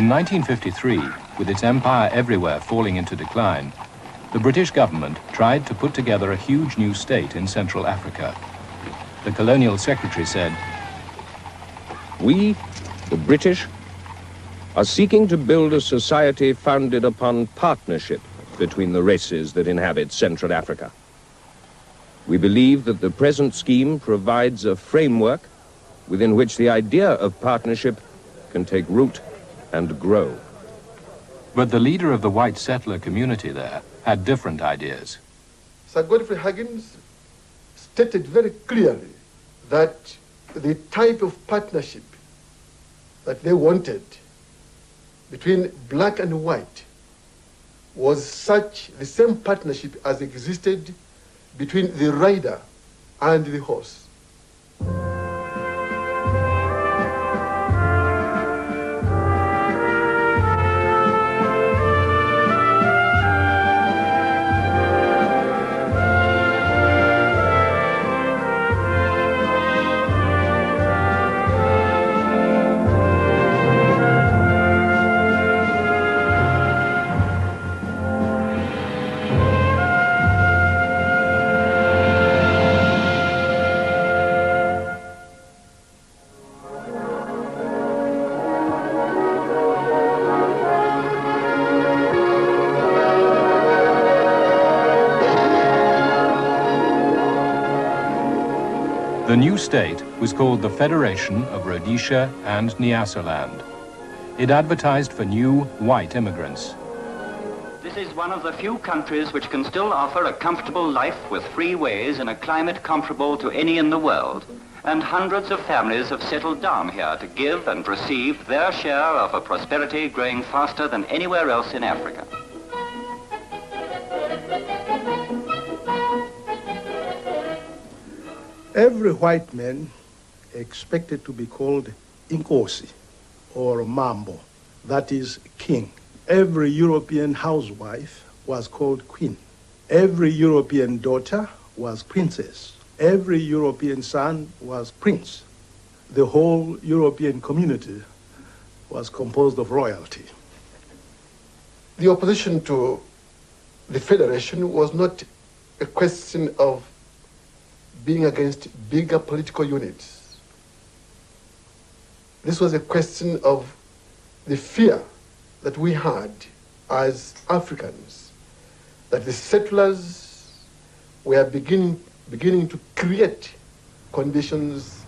In 1953, with its empire everywhere falling into decline, the British government tried to put together a huge new state in Central Africa. The colonial secretary said, "We, the British, are seeking to build a society founded upon partnership between the races that inhabit Central Africa. We believe that the present scheme provides a framework within which the idea of partnership can take root and grow." But the leader of the white settler community there had different ideas. Sir Godfrey Huggins stated very clearly that the type of partnership that they wanted between black and white was such the same partnership as existed between the rider and the horse. The new state was called the Federation of Rhodesia and Nyasaland. It advertised for new white immigrants. This is one of the few countries which can still offer a comfortable life with free ways in a climate comparable to any in the world. And hundreds of families have settled down here to give and receive their share of a prosperity growing faster than anywhere else in Africa. Every white man expected to be called Inkosi or Mambo, that is king. Every European housewife was called queen. Every European daughter was princess. Every European son was prince. The whole European community was composed of royalty. The opposition to the federation was not a question of being against bigger political units. This was a question of the fear that we had as Africans, that the settlers were beginning to create conditions,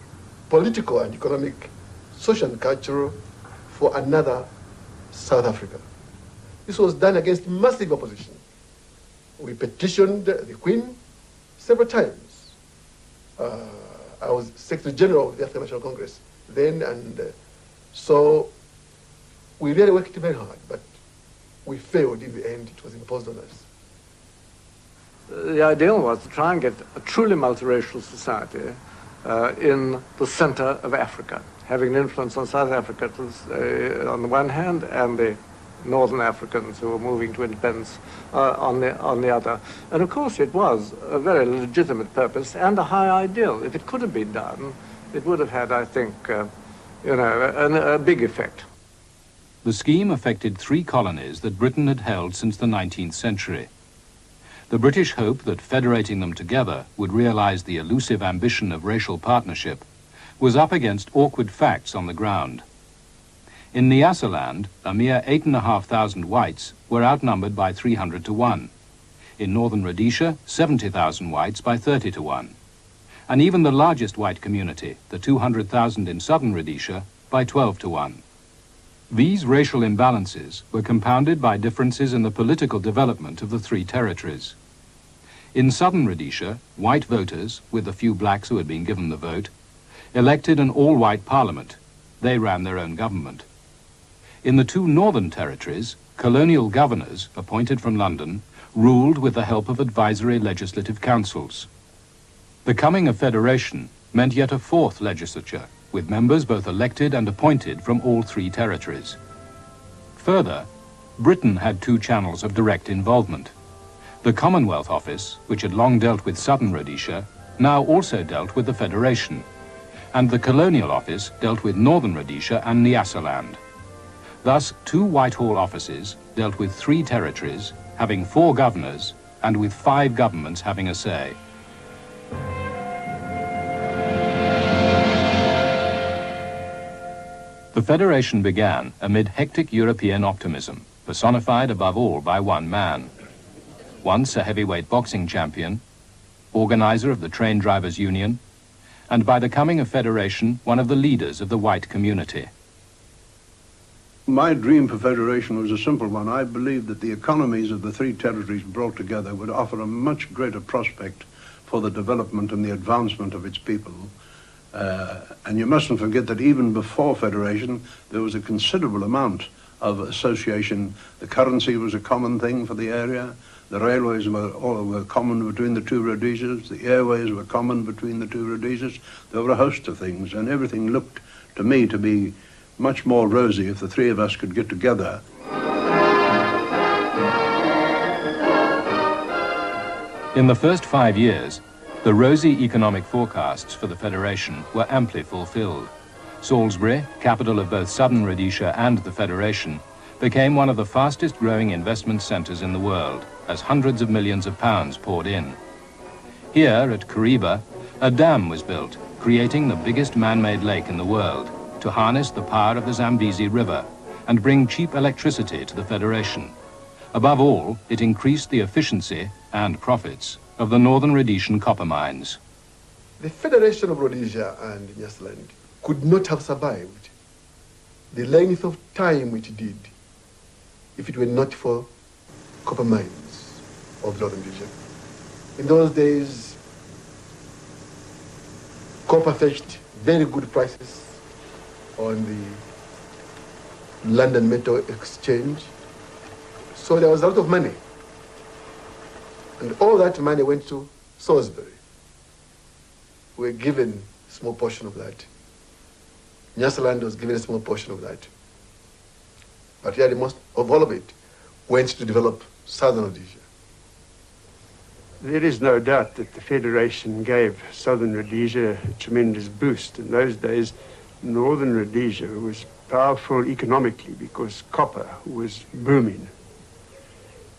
political and economic, social and cultural, for another South Africa. This was done against massive opposition. We petitioned the Queen several times. I was Secretary General of the African National Congress then, and so we really worked very hard, but we failed in the end. It was imposed on us. The ideal was to try and get a truly multiracial society in the center of Africa, having an influence on South Africa on the one hand, and the Northern Africans who were moving to independence on the other. And of course it was a very legitimate purpose and a high ideal. If it could have been done, it would have had, I think, a big effect. The scheme affected 3 colonies that Britain had held since the 19th century. The British hope that federating them together would realize the elusive ambition of racial partnership was up against awkward facts on the ground. In Nyasaland, a mere 8,500 whites were outnumbered by 300 to 1. In northern Rhodesia, 70,000 whites by 30 to 1. And even the largest white community, the 200,000 in southern Rhodesia, by 12 to 1. These racial imbalances were compounded by differences in the political development of the 3 territories. In southern Rhodesia, white voters, with a few blacks who had been given the vote, elected an all-white parliament. They ran their own government. In the 2 northern territories, colonial governors, appointed from London, ruled with the help of advisory legislative councils. The coming of federation meant yet a 4th legislature, with members both elected and appointed from all 3 territories. Further, Britain had 2 channels of direct involvement. The Commonwealth Office, which had long dealt with southern Rhodesia, now also dealt with the federation, and the Colonial Office dealt with northern Rhodesia and Nyasaland. Thus, 2 Whitehall offices dealt with 3 territories, having 4 governors, and with 5 governments having a say. The Federation began amid hectic European optimism, personified above all by one man. Once a heavyweight boxing champion, organizer of the Train Drivers' Union, and by the coming of Federation, one of the leaders of the white community. My dream for federation was a simple one. I believed that the economies of the 3 territories brought together would offer a much greater prospect for the development and the advancement of its people. And you mustn't forget that even before federation, there was a considerable amount of association. The currency was a common thing for the area. The railways were common between the 2 Rhodesias. The airways were common between the 2 Rhodesias. There were a host of things, and everything looked to me to be much more rosy if the 3 of us could get together. In the first 5 years, the rosy economic forecasts for the Federation were amply fulfilled. Salisbury, capital of both southern Rhodesia and the Federation, became one of the fastest growing investment centres in the world, as hundreds of millions of pounds poured in. Here at Kariba, a dam was built, creating the biggest man-made lake in the world, to harness the power of the Zambezi River and bring cheap electricity to the Federation. Above all, it increased the efficiency and profits of the northern Rhodesian copper mines. The Federation of Rhodesia and Nyasaland could not have survived the length of time it did if it were not for copper mines of northern Rhodesia. In those days, copper fetched very good prices on the London Metal Exchange. So there was a lot of money. And all that money went to Salisbury. We were given a small portion of that. Nyasaland was given a small portion of that. But yeah, the most of all of it went to develop southern Rhodesia. There is no doubt that the Federation gave southern Rhodesia a tremendous boost. In those days, northern Rhodesia was powerful economically because copper was booming.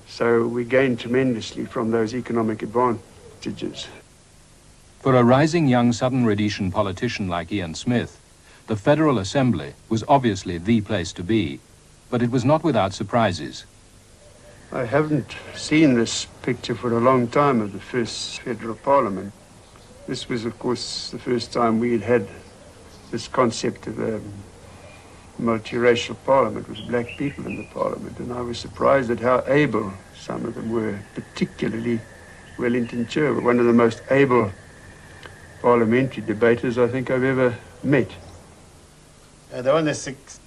So we gained tremendously from those economic advantages. For a rising young southern Rhodesian politician like Ian Smith, the Federal Assembly was obviously the place to be, but it was not without surprises. I haven't seen this picture for a long time of the first Federal Parliament. This was, of course, the first time we had this concept of a multiracial parliament with black people in the parliament, and I was surprised at how able some of them were, particularly Wellington Churchill, one of the most able parliamentary debaters I think I've ever met. There were only six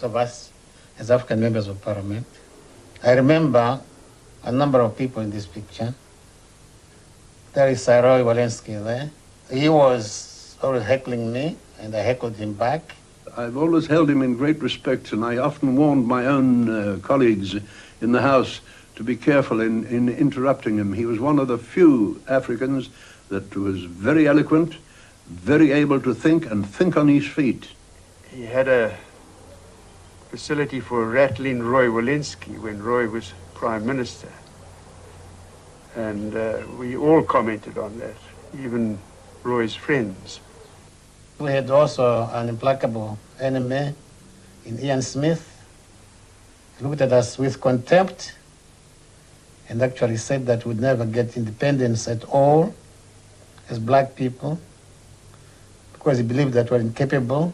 of us as African members of parliament. I remember a number of people in this picture. There is Sir Roy Walensky there. He was always heckling me, and I heckled him back. I've always held him in great respect, and I often warned my own colleagues in the House to be careful in interrupting him. He was one of the few Africans that was very eloquent, very able to think, and think on his feet. He had a facility for rattling Roy Walensky when Roy was Prime Minister. And we all commented on that, even Roy's friends. We had also an implacable enemy in Ian Smith. He looked at us with contempt and actually said that we'd never get independence at all as black people because he believed that we're incapable,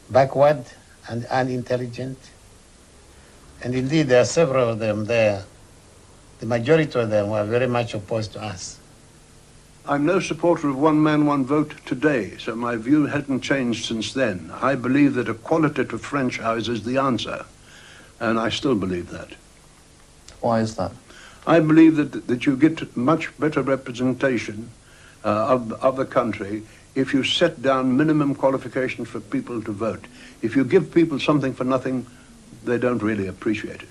backward, and unintelligent. And indeed, there are several of them there. The majority of them were very much opposed to us. I'm no supporter of one man, one vote today, so my view hasn't changed since then. I believe that a qualitative franchise is the answer, and I still believe that. Why is that? I believe that you get much better representation of the country if you set down minimum qualifications for people to vote. If you give people something for nothing, they don't really appreciate it.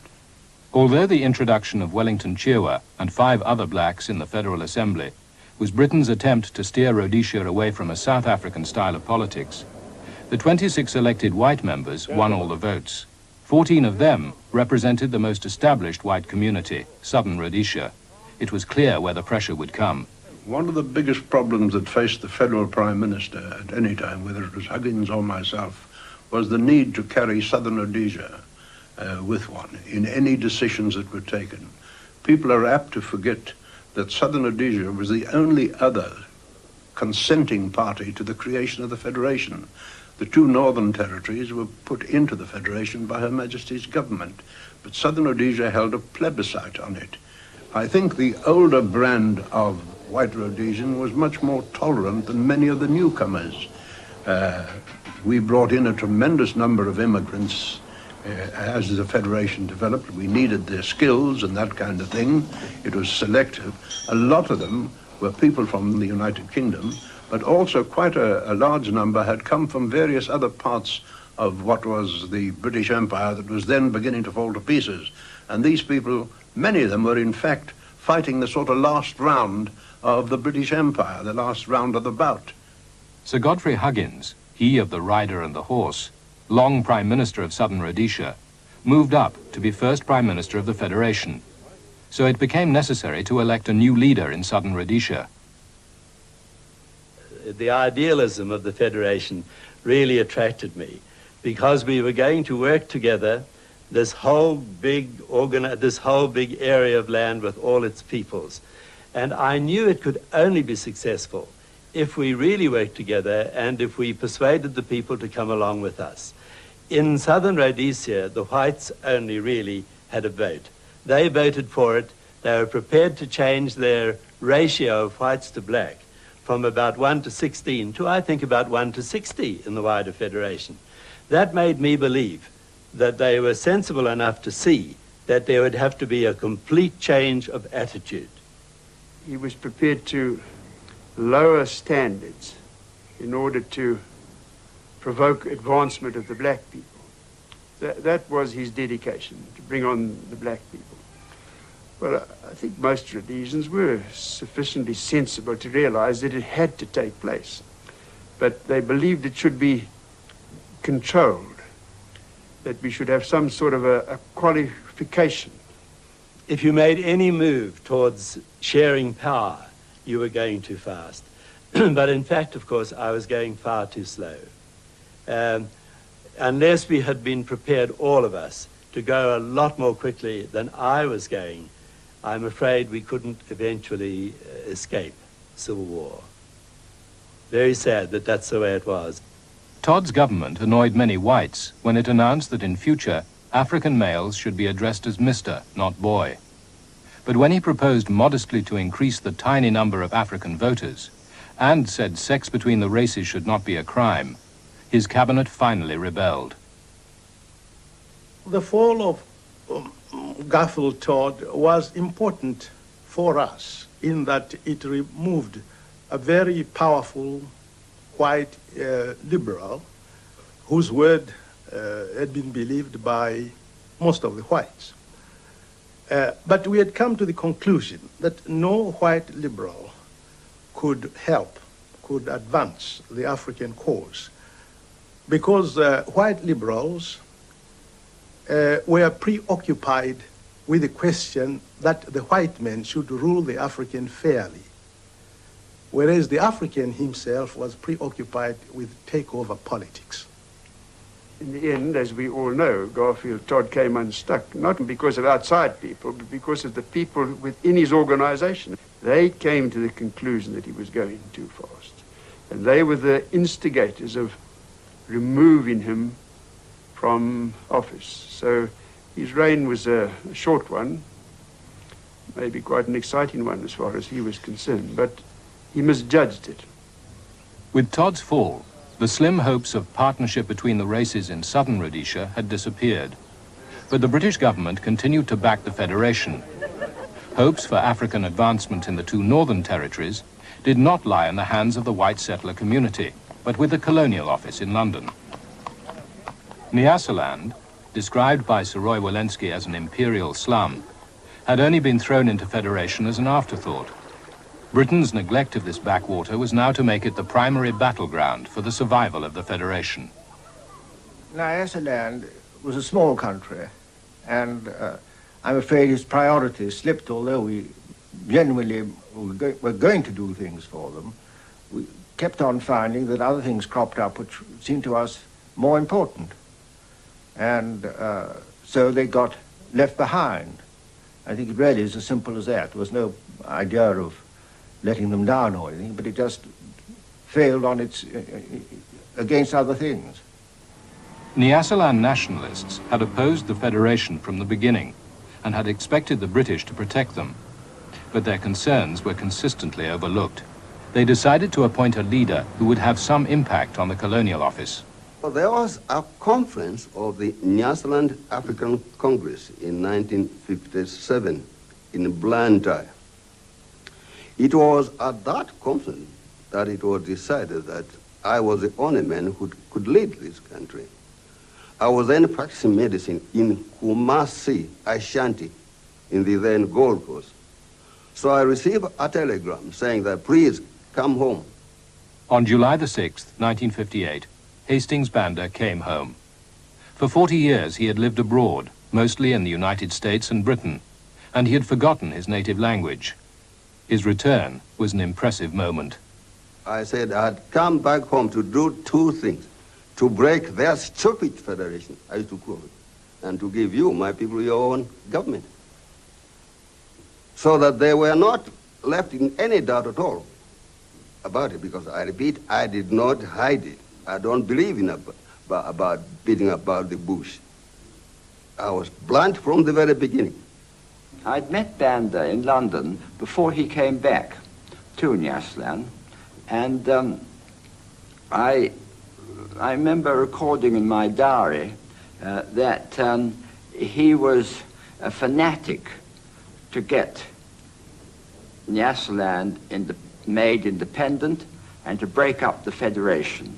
Although the introduction of Wellington Chirwa and 5 other blacks in the Federal Assembly was Britain's attempt to steer Rhodesia away from a South African style of politics, The 26 elected white members won all the votes. 14 of them represented the most established white community, southern Rhodesia. It was clear where the pressure would come. One of the biggest problems that faced the federal prime minister at any time, whether it was Huggins or myself, was the need to carry southern Rhodesia with one in any decisions that were taken. People are apt to forget that southern Rhodesia was the only other consenting party to the creation of the Federation. The two northern territories were put into the Federation by Her Majesty's government, but southern Rhodesia held a plebiscite on it. I think the older brand of white Rhodesian was much more tolerant than many of the newcomers. We brought in a tremendous number of immigrants as the Federation developed. We needed their skills and that kind of thing. It was selective. A lot of them were people from the United Kingdom, but also quite a large number had come from various other parts of what was the British Empire that was then beginning to fall to pieces. And these people, many of them were in fact fighting the sort of last round of the British Empire, the last round of the bout. Sir Godfrey Huggins, he of the rider and the horse, long Prime Minister of Southern Rhodesia, moved up to be first Prime Minister of the Federation. So it became necessary to elect a new leader in Southern Rhodesia. The idealism of the Federation really attracted me because we were going to work together this whole big area of land with all its peoples. And I knew it could only be successful if we really worked together and if we persuaded the people to come along with us. In Southern Rhodesia, the whites only really had a vote. They voted for it. They were prepared to change their ratio of whites to black from about 1 to 16 to, I think, about 1 to 60 in the wider Federation. That made me believe that they were sensible enough to see that there would have to be a complete change of attitude. He was prepared to lower standards in order to provoke advancement of the black people. That was his dedication, to bring on the black people. Well, I think most Rhodesians were sufficiently sensible to realize that it had to take place, but they believed it should be controlled, that we should have some sort of a qualification. If you made any move towards sharing power, you were going too fast. But in fact, of course, I was going far too slow. Unless we had been prepared, all of us, to go a lot more quickly than I was going, I'm afraid we couldn't eventually escape civil war. Very sad that that's the way it was. Todd's government annoyed many whites when it announced that in future, African males should be addressed as Mr., not boy. But when he proposed modestly to increase the tiny number of African voters and said sex between the races should not be a crime, his cabinet finally rebelled. The fall of Garfield Todd was important for us in that it removed a very powerful white liberal whose word had been believed by most of the whites. But we had come to the conclusion that no white liberal could advance the African cause, because white liberals were preoccupied with the question that the white men should rule the African fairly, whereas the African himself was preoccupied with takeover politics. In the end, as we all know, Garfield Todd came unstuck, not because of outside people, but because of the people within his organization. They came to the conclusion that he was going too fast. And they were the instigators of removing him from office. So his reign was a short one, maybe quite an exciting one as far as he was concerned, but he misjudged it. With Todd's fall, the slim hopes of partnership between the races in southern Rhodesia had disappeared. But the British government continued to back the Federation. Hopes for African advancement in the two northern territories did not lie in the hands of the white settler community, but with the Colonial Office in London. Nyasaland, described by Sir Roy Walensky as an imperial slum, had only been thrown into Federation as an afterthought. Britain's neglect of this backwater was now to make it the primary battleground for the survival of the Federation. Nyasaland was a small country, and I'm afraid his priorities slipped, although we genuinely were going to do things for them. We kept on finding that other things cropped up which seemed to us more important. And so they got left behind. I think it really is as simple as that. There was no idea of letting them down or anything, but it just failed on its against other things. Nyasaland nationalists had opposed the Federation from the beginning and had expected the British to protect them. But their concerns were consistently overlooked. They decided to appoint a leader who would have some impact on the Colonial Office. Well, there was a conference of the Nyasaland African Congress in 1957 in Blantyre. It was at that conference that it was decided that I was the only man who could lead this country. I was then practicing medicine in Kumasi, Ashanti, in the then Gold Coast. So I received a telegram saying that, please come home. On July the 6th, 1958, Hastings Banda came home. For 40 years he had lived abroad, mostly in the United States and Britain, and he had forgotten his native language. His return was an impressive moment. I said I'd come back home to do two things: to break their stupid federation, I used to call it, and to give you, my people, your own government. So that they were not left in any doubt at all about it, because I repeat, I did not hide it. I don't believe in about beating about the bush. I was blunt from the very beginning. I'd met Banda in London before he came back to Nyasaland, and I remember recording in my diary that he was a fanatic to get Nyasaland made independent and to break up the Federation.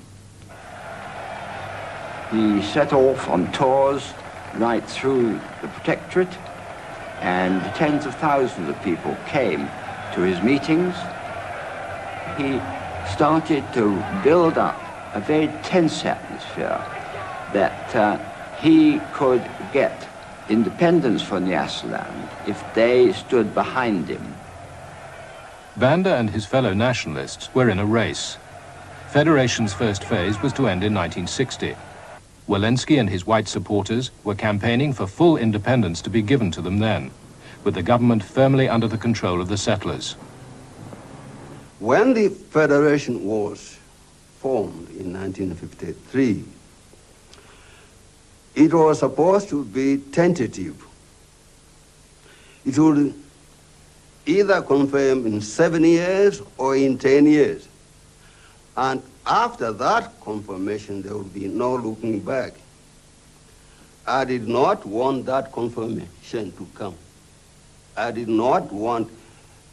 He set off on tours right through the Protectorate, and tens of thousands of people came to his meetings. He started to build up a very tense atmosphere that he could get independence for Nyasaland if they stood behind him. Banda and his fellow nationalists were in a race. Federation's first phase was to end in 1960. Walensky and his white supporters were campaigning for full independence to be given to them then, with the government firmly under the control of the settlers. When the Federation was formed in 1953, it was supposed to be tentative. It would either confirm in 7 years or in 10 years. And after that confirmation, there would be no looking back. I did not want that confirmation to come. I did not want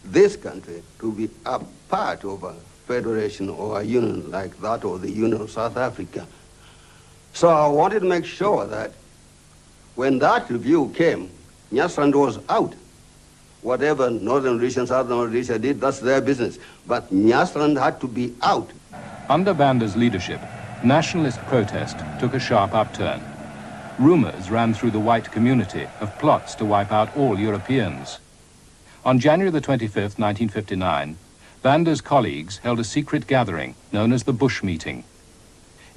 this country to be a part of a federation or a union like that or the Union of South Africa. So I wanted to make sure that when that review came, Nyasaland was out. Whatever Northern Rhodesia, Southern Rhodesia did, that's their business. But Nyasaland had to be out. Under Banda's leadership, nationalist protest took a sharp upturn. Rumors ran through the white community of plots to wipe out all Europeans. On January the 25th, 1959, Banda's colleagues held a secret gathering known as the Bush Meeting.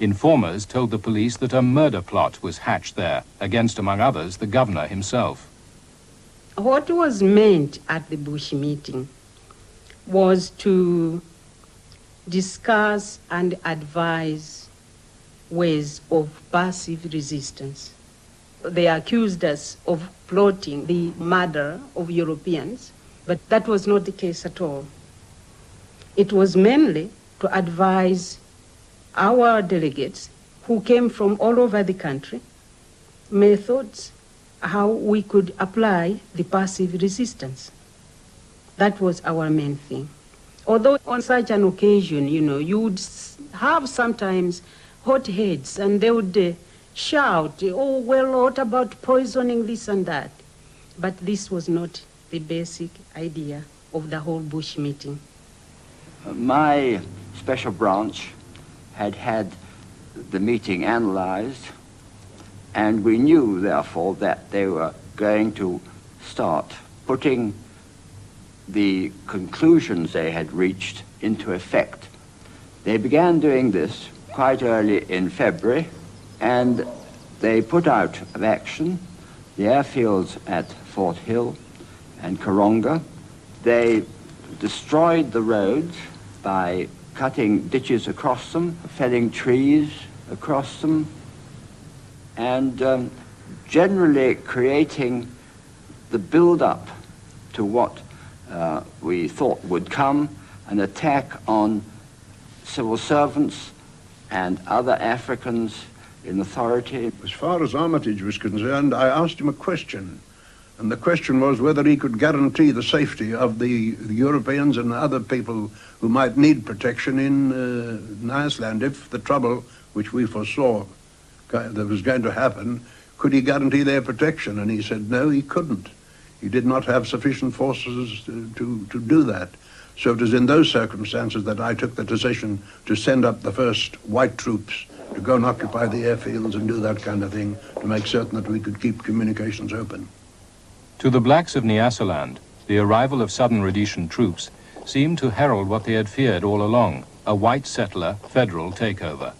Informers told the police that a murder plot was hatched there against, among others, the governor himself. What was meant at the Bush Meeting was to discuss and advise ways of passive resistance. They accused us of plotting the murder of Europeans, but that was not the case at all. It was mainly to advise our delegates who came from all over the country methods how we could apply the passive resistance. That was our main thing. Although on such an occasion, you would have sometimes hotheads and they would shout, oh, well, what about poisoning this and that? But this was not the basic idea of the whole Bush Meeting. My special branch had had the meeting analyzed, and we knew, therefore, that they were going to start putting the conclusions they had reached into effect. They began doing this quite early in February, and they put out of action the airfields at Fort Hill and Karonga. They destroyed the roads by cutting ditches across them, felling trees across them, and generally creating the build-up to what we thought would come, an attack on civil servants and other Africans in authority. As far as Armitage was concerned, I asked him a question, and the question was whether he could guarantee the safety of the Europeans and other people who might need protection in Iceland if the trouble, which we foresaw that was going to happen, could he guarantee their protection? And he said no, he couldn't. He did not have sufficient forces to do that. So it was in those circumstances that I took the decision to send up the first white troops to go and occupy the airfields and do that kind of thing, to make certain that we could keep communications open. To the blacks of Nyasaland, the arrival of southern Rhodesian troops seemed to herald what they had feared all along, a white settler federal takeover.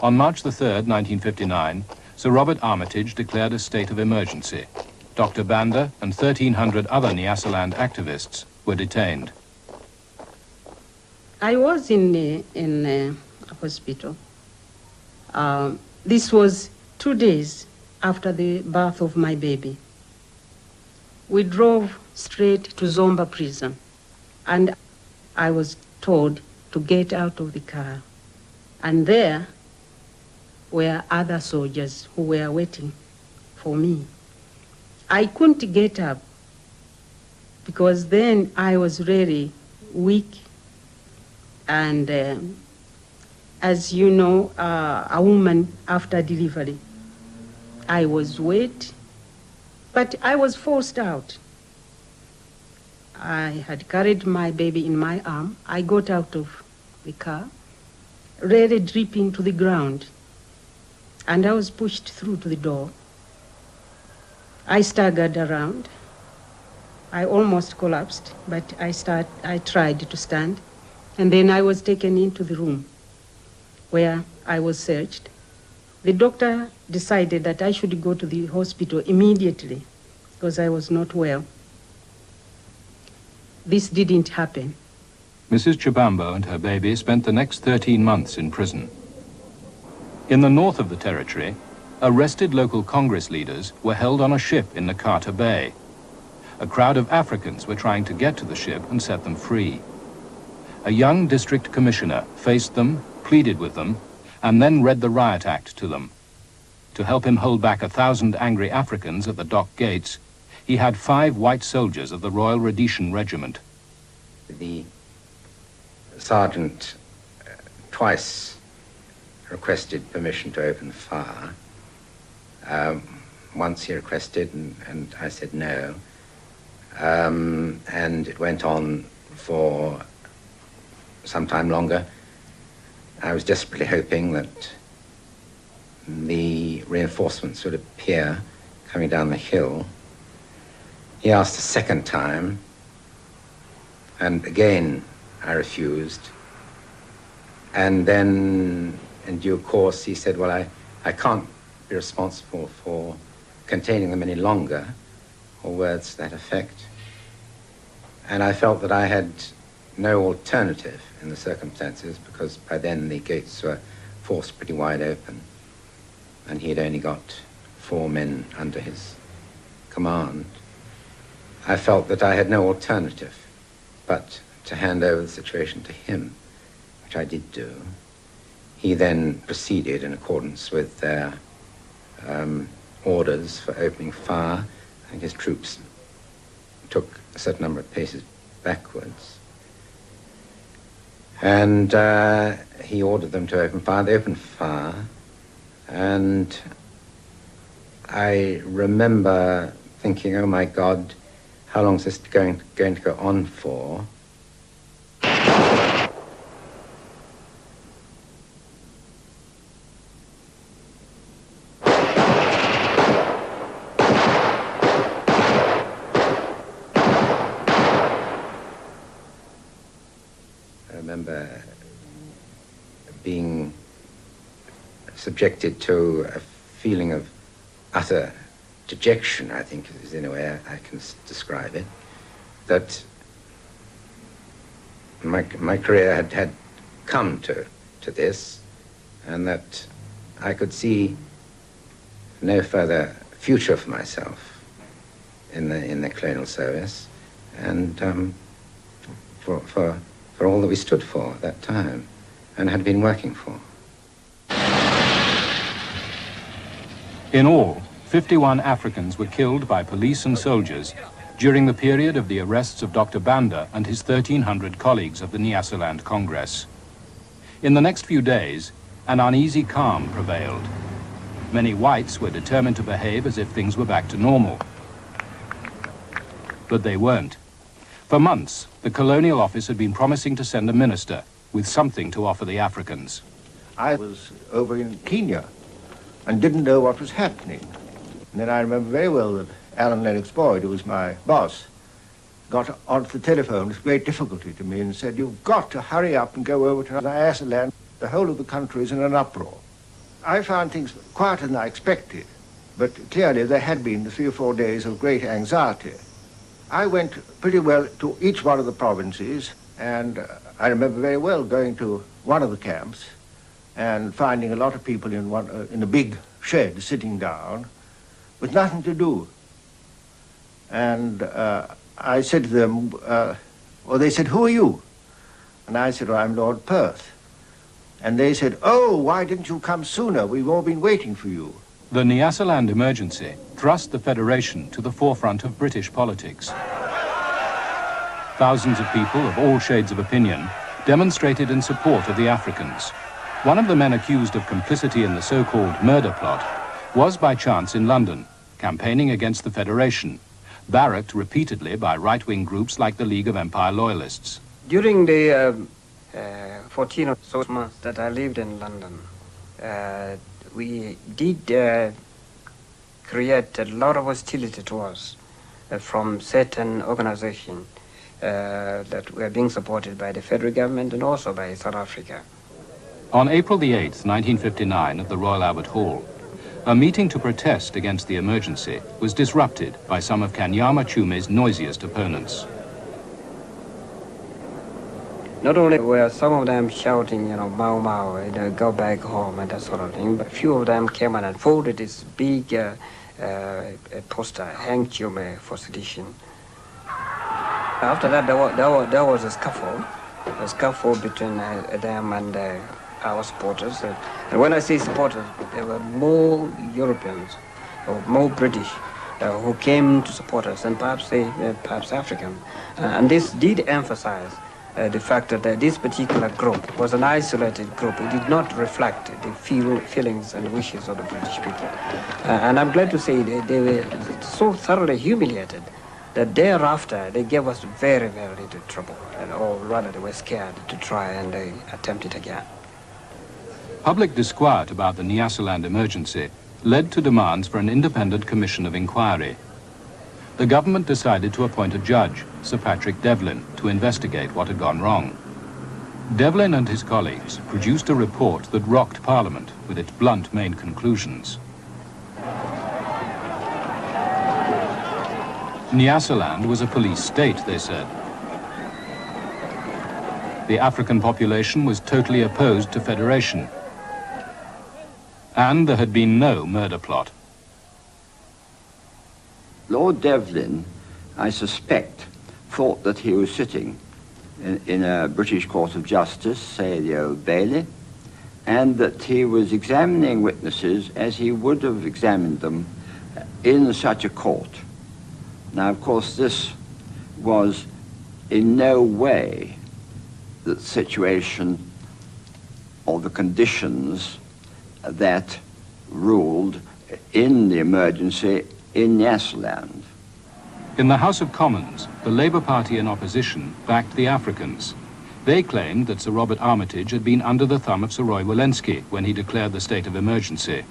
On March the 3rd, 1959, Sir Robert Armitage declared a state of emergency. Dr. Banda and 1,300 other Nyasaland activists were detained. I was in a hospital. This was 2 days after the birth of my baby. We drove straight to Zomba prison, and I was told to get out of the car. And there were other soldiers who were waiting for me. I couldn't get up because then I was really weak, and as you know, a woman after delivery, I was wet, but I was forced out. I had carried my baby in my arm. I got out of the car, really dripping to the ground, and I was pushed through to the door. I staggered around. I almost collapsed, but I tried to stand, and then I was taken into the room where I was searched. The doctor decided that I should go to the hospital immediately because I was not well. This didn't happen. Mrs. Chibambo and her baby spent the next 13 months in prison. In the north of the territory, arrested local Congress leaders were held on a ship in Nakata Bay. A crowd of Africans were trying to get to the ship and set them free. A young district commissioner faced them, pleaded with them, and then read the riot act to them. To help him hold back 1,000 angry Africans at the dock gates, he had 5 white soldiers of the Royal Rhodesian Regiment. The sergeant twice requested permission to open fire. Once he requested, and I said no. And it went on for some time longer. I was desperately hoping that the reinforcements would appear coming down the hill. He asked a second time, and again I refused. And then, in due course, he said, well, I can't be responsible for containing them any longer, or words to that effect. And I felt that I had no alternative in the circumstances, because by then the gates were forced pretty wide open, and he had only got 4 men under his command. I felt that I had no alternative but to hand over the situation to him, which I did do. He then proceeded in accordance with their orders for opening fire. I think his troops took a certain number of paces backwards. And he ordered them to open fire. They opened fire. And I remember thinking, oh my God, how long is this going to go on for? remember being subjected to a feeling of utter dejection, I think is in a way I can describe it, that my career had come to this, and that I could see no further future for myself in the colonial service, and for all that we stood for at that time and had been working for. In all, 51 Africans were killed by police and soldiers during the period of the arrests of Dr. Banda and his 1,300 colleagues of the Nyasaland Congress. In the next few days, an uneasy calm prevailed. Many whites were determined to behave as if things were back to normal. But they weren't. For months, the colonial office had been promising to send a minister with something to offer the Africans. I was over in Kenya and didn't know what was happening. And then I remember very well that Alan Lennox Boyd, who was my boss, got onto the telephone with great difficulty to me and said, "You've got to hurry up and go over to Nyasaland. The whole of the country is in an uproar." I found things quieter than I expected, but clearly there had been 3 or 4 days of great anxiety. I went pretty well to each one of the provinces, and I remember very well going to one of the camps and finding a lot of people in a big shed sitting down with nothing to do. And I said to them, they said, "Who are you?" And I said, "Oh, I'm Lord Perth." And they said, "Oh, why didn't you come sooner? We've all been waiting for you." The Nyasaland emergency thrust the Federation to the forefront of British politics. Thousands of people of all shades of opinion demonstrated in support of the Africans. One of the men accused of complicity in the so-called murder plot was by chance in London, campaigning against the Federation, barracked repeatedly by right-wing groups like the League of Empire Loyalists. During the 14 or so months that I lived in London, we did create a lot of hostility to us from certain organizations that were being supported by the federal government and also by South Africa. On April the 8th, 1959, at the Royal Albert Hall, a meeting to protest against the emergency was disrupted by some of Kanyama Chume's noisiest opponents. Not only were some of them shouting, "Mau Mau, go back home," and that sort of thing, but a few of them came and unfolded this big poster, "Hang Chume for Sedition." After that, there was a scuffle between them and our supporters. And when I say supporters, there were more Europeans or more British who came to support us, and perhaps African. And this did emphasize the fact that this particular group was an isolated group. It did not reflect the feelings and wishes of the British people. And I'm glad to say they were so thoroughly humiliated that thereafter they gave us very, very little trouble, or rather they were scared to try and attempt it again. Public disquiet about the Nyasaland emergency led to demands for an independent commission of inquiry. The government decided to appoint a judge, Sir Patrick Devlin, to investigate what had gone wrong. Devlin and his colleagues produced a report that rocked Parliament with its blunt main conclusions. Nyasaland was a police state, they said. The African population was totally opposed to federation. And there had been no murder plot. Lord Devlin, I suspect, thought that he was sitting in a British Court of Justice, say the Old Bailey, and that he was examining witnesses as he would have examined them in such a court. Now, of course, this was in no way the situation or the conditions that ruled in the emergency in Nyasaland. In the House of Commons, the Labour Party in opposition backed the Africans. They claimed that Sir Robert Armitage had been under the thumb of Sir Roy Welensky when he declared the state of emergency.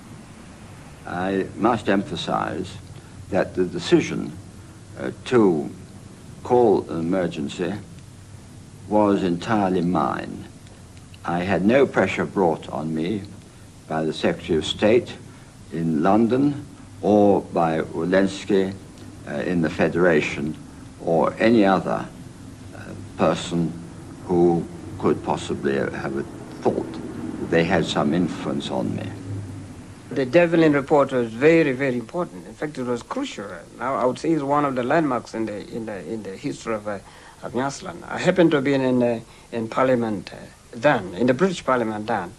I must emphasize that the decision to call an emergency was entirely mine. I had no pressure brought on me by the Secretary of State in London or by Walensky in the Federation or any other person who could possibly have thought that they had some influence on me. The Devlin report was very, very important. In fact, it was crucial. Now, I would say it's one of the landmarks in the history of Nyasaland. I happened to be in Parliament then, in the British Parliament then,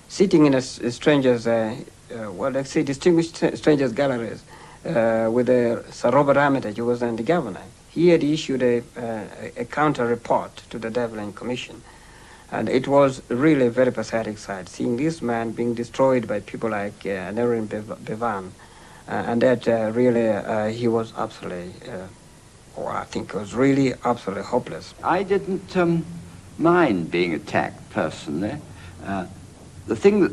sitting in a strangers, well, let's say distinguished strangers galleries with Sir Robert Armitage, who was then the governor. He had issued a counter report to the Devlin Commission. And it was really a very pathetic sight, seeing this man being destroyed by people like Nerin Bevan. And that really, he was absolutely, or I think was really absolutely hopeless. I didn't mind being attacked personally. The thing that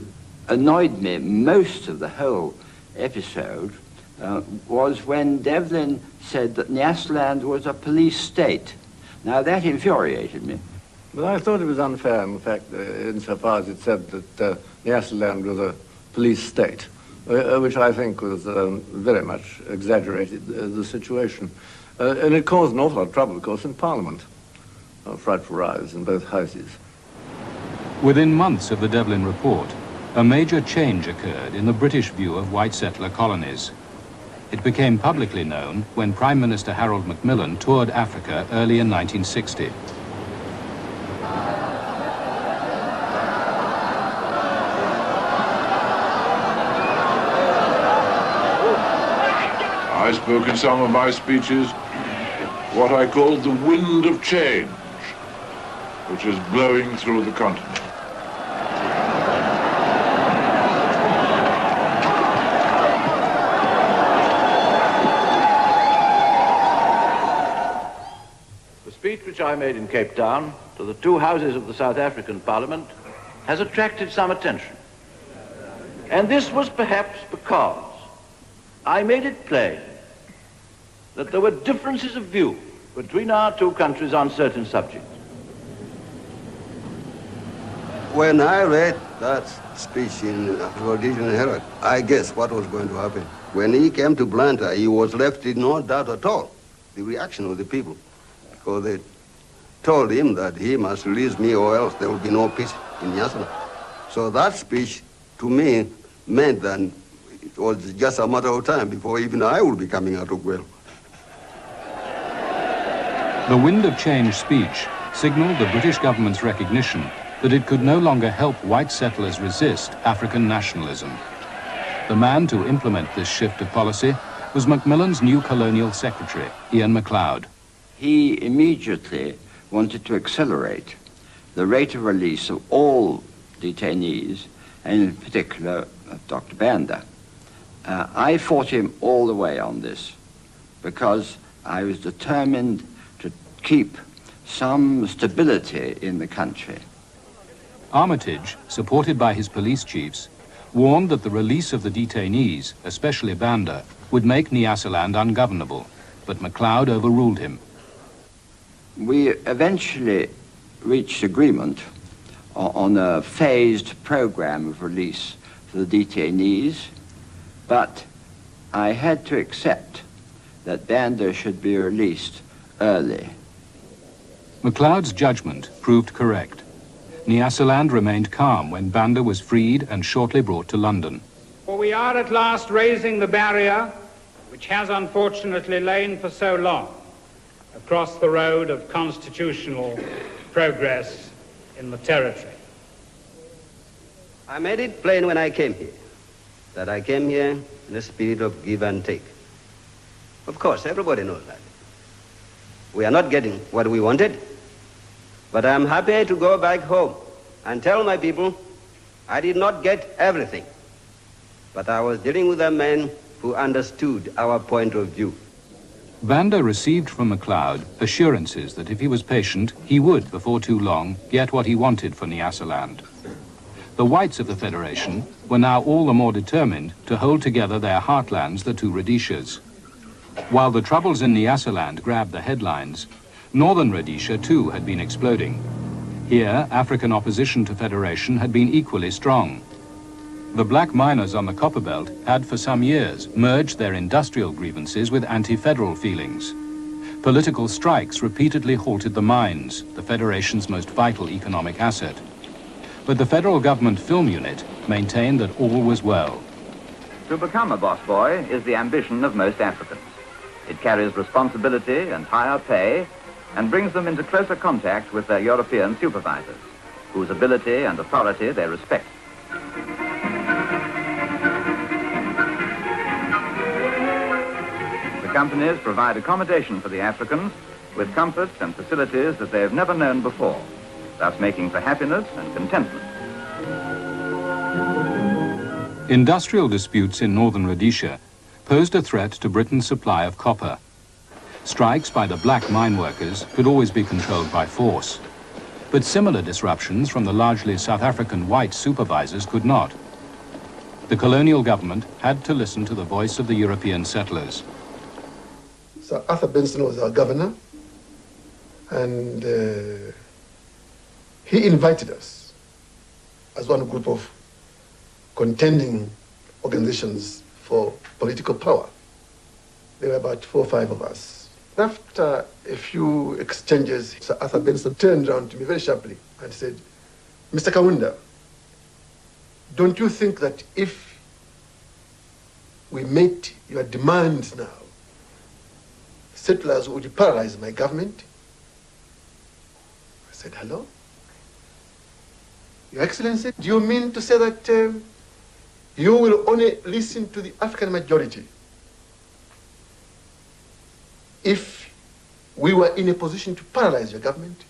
annoyed me most of the whole episode was when Devlin said that Nyasaland was a police state. Now that infuriated me. But I thought it was unfair, in fact, insofar as it said that Nyasaland was a police state, which I think was very much exaggerated the situation. And it caused an awful lot of trouble, of course, in Parliament. Frightful rows in both houses. Within months of the Devlin report, a major change occurred in the British view of white settler colonies. It became publicly known when Prime Minister Harold Macmillan toured Africa early in 1960. I spoke in some of my speeches what I called the wind of change, which is blowing through the continent. The speech which I made in Cape Town to the two houses of the South African Parliament has attracted some attention. And this was perhaps because I made it plain that there were differences of view between our two countries on certain subjects. When I read that speech in Rhodesia Herald, I guessed what was going to happen. When he came to Blantyre, he was left in no doubt at all the reaction of the people, because they told him that he must release me or else there will be no peace in Nyasaland. So that speech, to me, meant that it was just a matter of time before even I would be coming out of Gwel. The Wind of Change speech signaled the British government's recognition that it could no longer help white settlers resist African nationalism. The man to implement this shift of policy was Macmillan's new colonial secretary, Ian MacLeod. He immediately wanted to accelerate the rate of release of all detainees, and in particular of Dr. Banda. I fought him all the way on this because I was determined to keep some stability in the country. Armitage, supported by his police chiefs, warned that the release of the detainees, especially Banda, would make Nyasaland ungovernable, but MacLeod overruled him. We eventually reached agreement on a phased program of release for the detainees, but I had to accept that Banda should be released early. MacLeod's judgment proved correct. Nyasaland remained calm when Banda was freed and shortly brought to London. For we are at last raising the barrier which has unfortunately lain for so long across the road of constitutional progress in the territory. I made it plain when I came here that I came here in a spirit of give and take. Of course, everybody knows that. We are not getting what we wanted, but I'm happy to go back home and tell my people I did not get everything, but I was dealing with a man who understood our point of view. Banda received from MacLeod assurances that if he was patient, he would, before too long, get what he wanted for Nyasaland. The whites of the Federation were now all the more determined to hold together their heartlands, the two Rhodesias. While the troubles in Nyasaland grabbed the headlines, Northern Rhodesia, too, had been exploding. Here, African opposition to federation had been equally strong. The black miners on the copper belt had for some years merged their industrial grievances with anti-federal feelings. Political strikes repeatedly halted the mines, the federation's most vital economic asset. But the federal government film unit maintained that all was well. To become a boss boy is the ambition of most Africans. It carries responsibility and higher pay and brings them into closer contact with their European supervisors, whose ability and authority they respect. The companies provide accommodation for the Africans with comforts and facilities that they have never known before, thus making for happiness and contentment. Industrial disputes in northern Rhodesia posed a threat to Britain's supply of copper. Strikes by the black mine workers could always be controlled by force. But similar disruptions from the largely South African white supervisors could not. The colonial government had to listen to the voice of the European settlers. Sir Arthur Benson was our governor, and he invited us as one group of contending organizations for political power. There were about 4 or 5 of us. After a few exchanges, Sir Arthur Benson turned around to me very sharply and said, "Mr. Kaunda, don't you think that if we met your demands now, settlers would paralyze my government?" I said, "Hello? Your Excellency, do you mean to say that you will only listen to the African majority if we were in a position to paralyze your government?"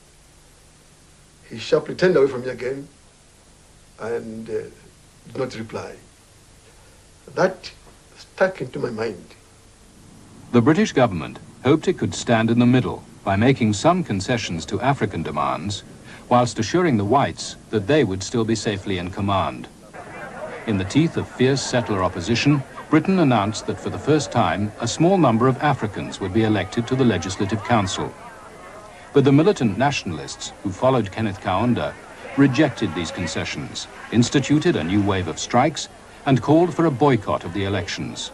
He sharply turned away from me again and did not reply. That stuck into my mind. The British government hoped it could stand in the middle by making some concessions to African demands, whilst assuring the whites that they would still be safely in command. In the teeth of fierce settler opposition, Britain announced that for the first time, a small number of Africans would be elected to the Legislative Council. But the militant nationalists who followed Kenneth Kaunda rejected these concessions, instituted a new wave of strikes, and called for a boycott of the elections.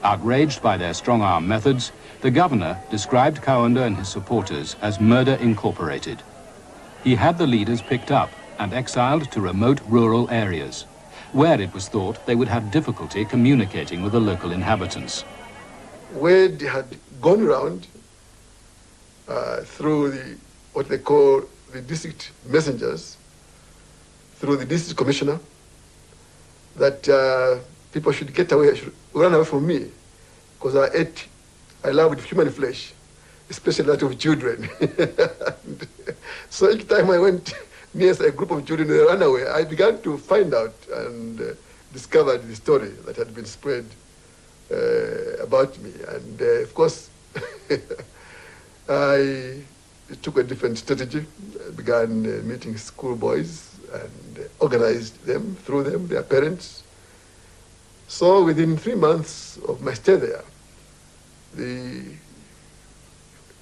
Outraged by their strong-arm methods, the governor described Kaunda and his supporters as murder incorporated. He had the leaders picked up and exiled to remote rural areas, where it was thought they would have difficulty communicating with the local inhabitants. Word had gone around through what they call the district messengers, through the district commissioner, that people should get away, should run away from me, because I loved human flesh, especially that of children. So each time I went near a group of children, they ran away. I began to find out and discovered the story that had been spread about me. And of course, I took a different strategy. I began meeting schoolboys and organized them, through them, their parents. So within 3 months of my stay there,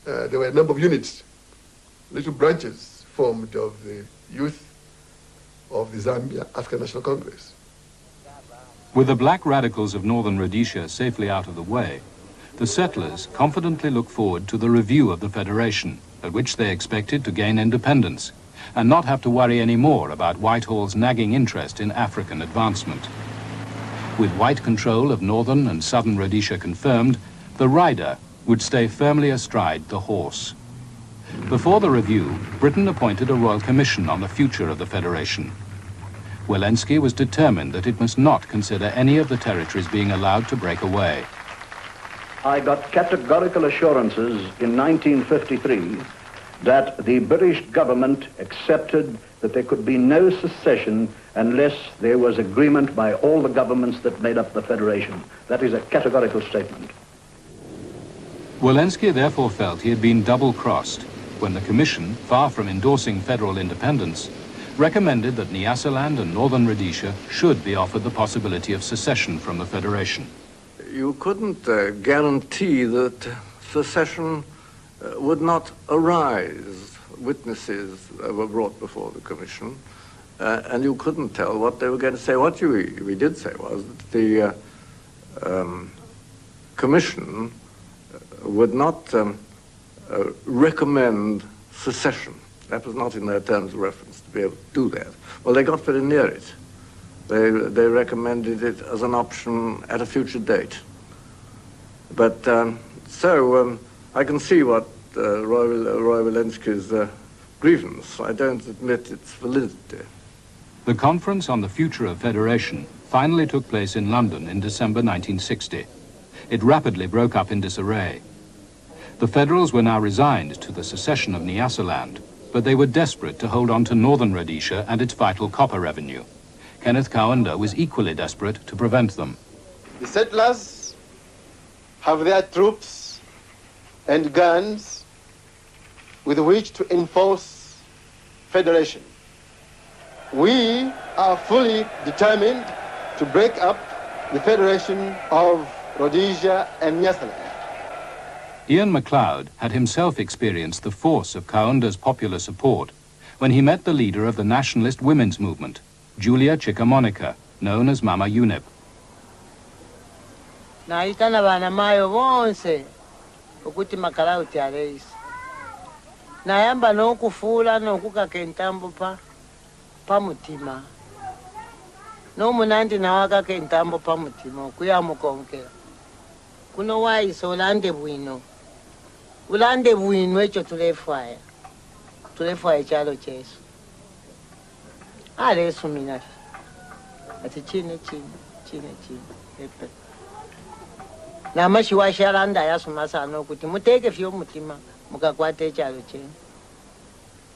there were a number of units, little branches formed of the youth of the Zambia African National Congress. With the black radicals of northern Rhodesia safely out of the way, the settlers confidently looked forward to the review of the Federation, at which they expected to gain independence and not have to worry any more about Whitehall's nagging interest in African advancement. With white control of northern and southern Rhodesia confirmed, the rider would stay firmly astride the horse. Before the review, Britain appointed a royal commission on the future of the Federation. Welensky was determined that it must not consider any of the territories being allowed to break away. I got categorical assurances in 1953 that the British government accepted that there could be no secession unless there was agreement by all the governments that made up the Federation. That is a categorical statement. Welensky therefore felt he had been double-crossed when the Commission, far from endorsing federal independence, recommended that Nyasaland and northern Rhodesia should be offered the possibility of secession from the Federation. You couldn't guarantee that secession would not arise. Witnesses were brought before the commission, and you couldn't tell what they were going to say. What we did say was that the commission would not recommend secession. That was not in their terms of reference to be able to do that. Well, they got very near it. They recommended it as an option at a future date. But I can see what Roy Walensky's grievance. I don't admit its validity. The conference on the future of federation finally took place in London in December 1960. It rapidly broke up in disarray. The Federals were now resigned to the secession of Nyasaland, but they were desperate to hold on to northern Rhodesia and its vital copper revenue. Kenneth Kaunda was equally desperate to prevent them. The settlers have their troops and guns with which to enforce federation. We are fully determined to break up the federation of Rhodesia and Nyasaland. Ian MacLeod had himself experienced the force of Kaunda's popular support when he met the leader of the nationalist women's movement, Julia Chikamonica, known as Mama UNIP. Naitana bana mayo bonse ukuthi MacLeod Ellis. Nayamba nokufula nokukaka entambo pa mutima. No munandi nawakaka entambo pa mutima kuyamukonkera. Kuno waiso ulande bwino. Ulande bwino echo tulefaya. Tulefaya chalo chesu. Alesu minati. Ati chine. Epe. Namashi washalanda yasumasano kuti muteke fyo mutima mukakwate chalo chenu.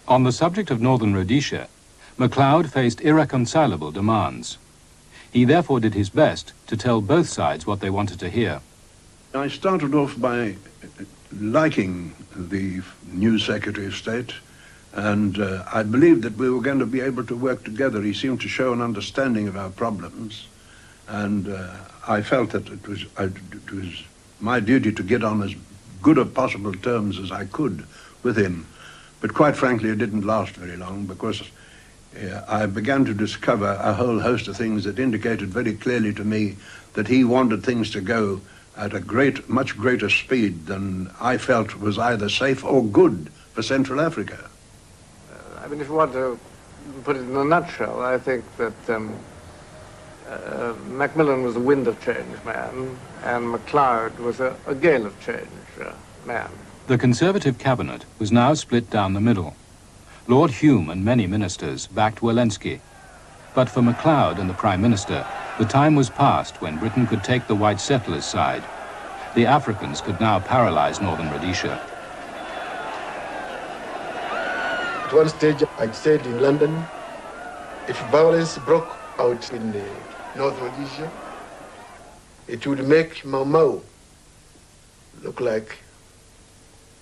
On the subject of northern Rhodesia, MacLeod faced irreconcilable demands. He therefore did his best to tell both sides what they wanted to hear. I started off by liking the new Secretary of State, and I believed that we were going to be able to work together. He seemed to show an understanding of our problems, and I felt that it was my duty to get on as good a possible terms as I could with him. But quite frankly, it didn't last very long, because I began to discover a whole host of things that indicated very clearly to me that he wanted things to go at a much greater speed than I felt was either safe or good for Central Africa. I mean, if you want to put it in a nutshell, I think that Macmillan was a wind of change man, and MacLeod was a gale of change man. The Conservative cabinet was now split down the middle. Lord Hume and many ministers backed Walensky. But for MacLeod and the Prime Minister, the time was past when Britain could take the white settlers' side. The Africans could now paralyze northern Rhodesia. At one stage, I said in London, if violence broke out in North Rhodesia, it would make Mau Mau look like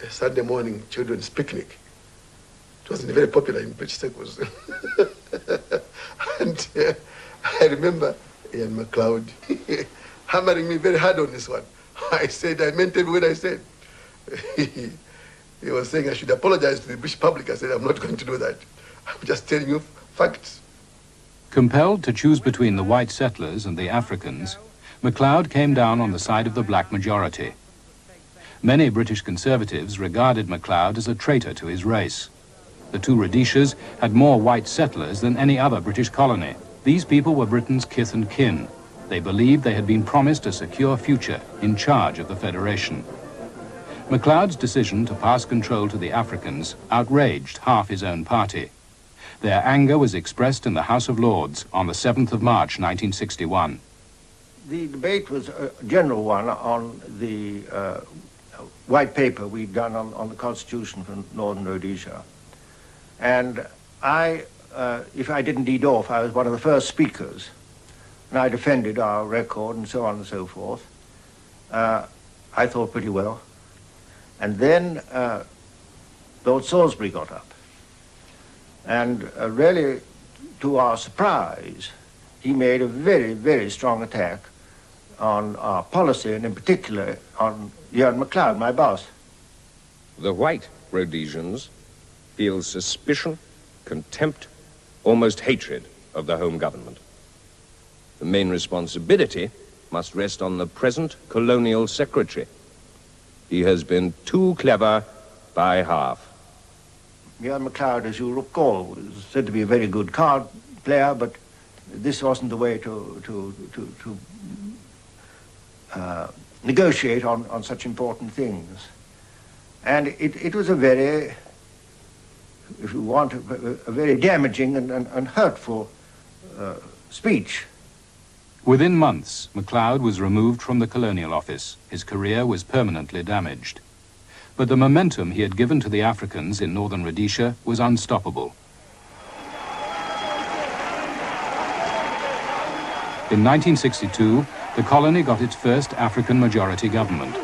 a Sunday morning children's picnic. It wasn't very popular in British circles. And I remember Ian MacLeod hammering me very hard on this one. I said, I meant every word I said. He was saying I should apologize to the British public. I said, I'm not going to do that. I'm just telling you facts. Compelled to choose between the white settlers and the Africans, MacLeod came down on the side of the black majority. Many British conservatives regarded MacLeod as a traitor to his race. The two Rhodesias had more white settlers than any other British colony. These people were Britain's kith and kin. They believed they had been promised a secure future in charge of the Federation. MacLeod's decision to pass control to the Africans outraged half his own party. Their anger was expressed in the House of Lords on the 7th of March, 1961. The debate was a general one on the white paper we'd done on the Constitution for Northern Rhodesia. And I, if I didn't lead off, I was one of the first speakers. And I defended our record and so on and so forth. I thought pretty well. And then Lord Salisbury got up. And really, to our surprise, he made a very, very strong attack on our policy, and in particular on Ian MacLeod, my boss. The white Rhodesians feel suspicion, contempt, almost hatred of the home government. The main responsibility must rest on the present colonial secretary. He has been too clever by half. Jan MacLeod, as you recall, was said to be a very good card player, but this wasn't the way to negotiate on such important things. And it was a very, if you want, a very damaging and hurtful speech. Within months, MacLeod was removed from the Colonial Office. His career was permanently damaged. But the momentum he had given to the Africans in northern Rhodesia was unstoppable. In 1962, the colony got its first African majority government.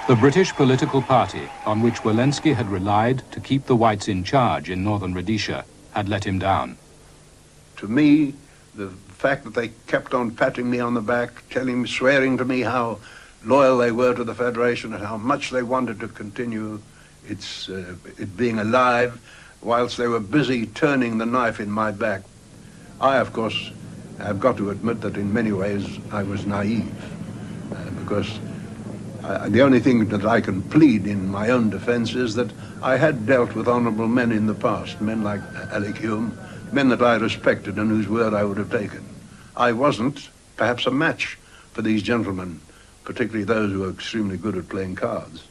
The British political party, on which Walensky had relied to keep the whites in charge in northern Rhodesia, had let him down. To me, the fact that they kept on patting me on the back, swearing to me how loyal they were to the Federation and how much they wanted to continue it being alive, whilst they were busy turning the knife in my back. I, of course, have got to admit that in many ways I was naive, because the only thing that I can plead in my own defense is that I had dealt with honorable men in the past, men like Alec Hume, men that I respected and whose word I would have taken. I wasn't perhaps a match for these gentlemen, particularly those who were extremely good at playing cards.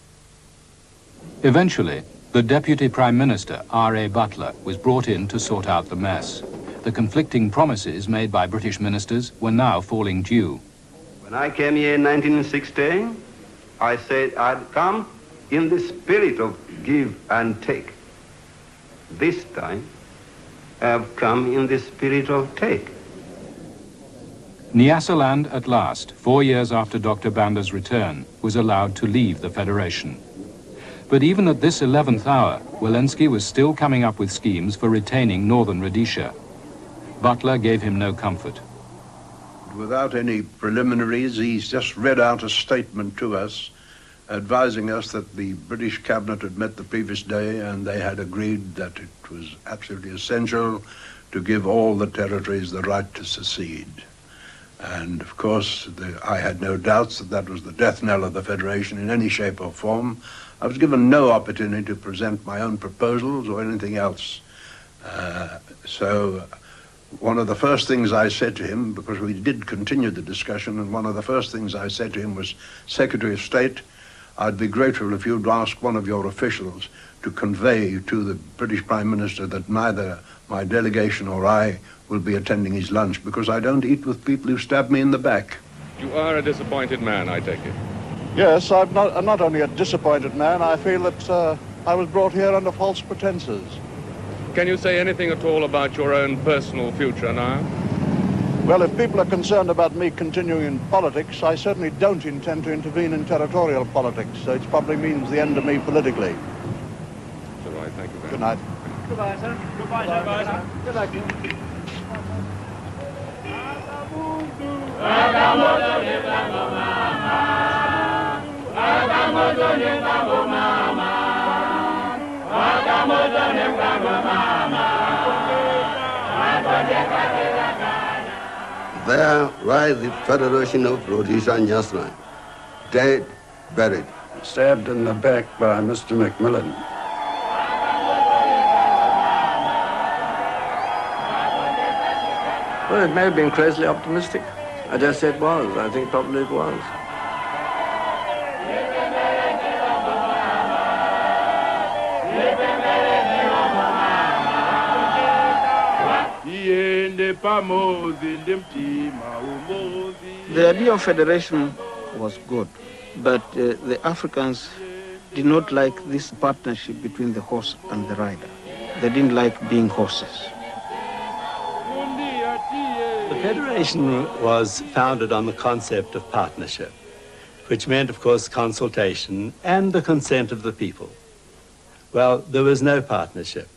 Eventually, the Deputy Prime Minister, R.A. Butler, was brought in to sort out the mess. The conflicting promises made by British ministers were now falling due. When I came here in 1916, I said I'd come in the spirit of give and take. This time, I've come in the spirit of take. Nyasaland, at last, 4 years after Dr. Banda's return, was allowed to leave the Federation. But even at this 11th hour, Walensky was still coming up with schemes for retaining northern Rhodesia. Butler gave him no comfort. Without any preliminaries, he's just read out a statement to us advising us that the British cabinet had met the previous day and they had agreed that it was absolutely essential to give all the territories the right to secede. And of course, I had no doubts that that was the death knell of the Federation in any shape or form. I was given no opportunity to present my own proposals or anything else. So one of the first things I said to him, because we did continue the discussion, and one of the first things I said to him was, Secretary of State, I'd be grateful if you'd ask one of your officials to convey to the British Prime Minister that neither my delegation or I will be attending his lunch, because I don't eat with people who stab me in the back. You are a disappointed man, I take it. Yes, I'm not only a disappointed man, I feel that I was brought here under false pretenses. Can you say anything at all about your own personal future now? Well, if people are concerned about me continuing in politics, I certainly don't intend to intervene in territorial politics, so it probably means the end of me politically. All right, thank you very much. Good night. Goodbye, sir. Goodbye, sir. Good luck. There lies the Federation of Rhodesia and Nyasaland, dead, buried. Stabbed in the back by Mr. Macmillan. Well, it may have been crazily optimistic. I dare say it was. I think probably it was. The idea of federation was good, but the Africans did not like this partnership between the horse and the rider. They didn't like being horses. The Federation was founded on the concept of partnership, which meant, of course, consultation and the consent of the people. Well, there was no partnership.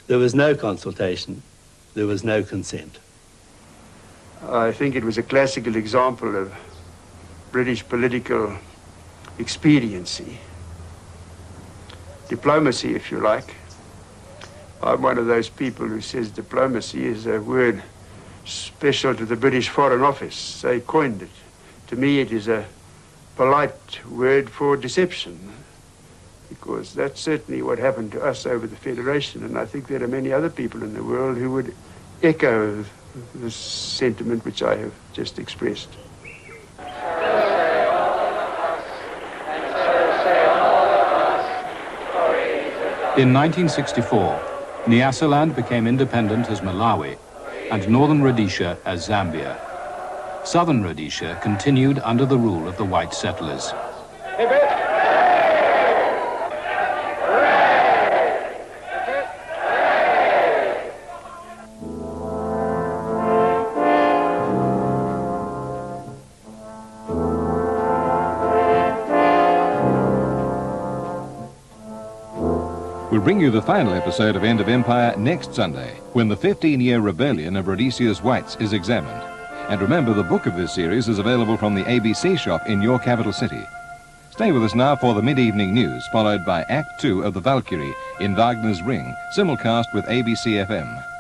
There was no consultation. There was no consent. I think it was a classical example of British political expediency. Diplomacy, if you like. I'm one of those people who says diplomacy is a word special to the British Foreign Office. They coined it. To me, it is a polite word for deception, because that's certainly what happened to us over the Federation, and I think there are many other people in the world who would echo the sentiment which I have just expressed. In 1964, Nyasaland became independent as Malawi and northern Rhodesia as Zambia. Southern Rhodesia continued under the rule of the white settlers. We'll bring you the final episode of End of Empire next Sunday, when the 15-year rebellion of Rhodesia's whites is examined. And remember, the book of this series is available from the ABC shop in your capital city. Stay with us now for the mid-evening news, followed by Act 2 of The Valkyrie in Wagner's Ring, simulcast with ABC FM.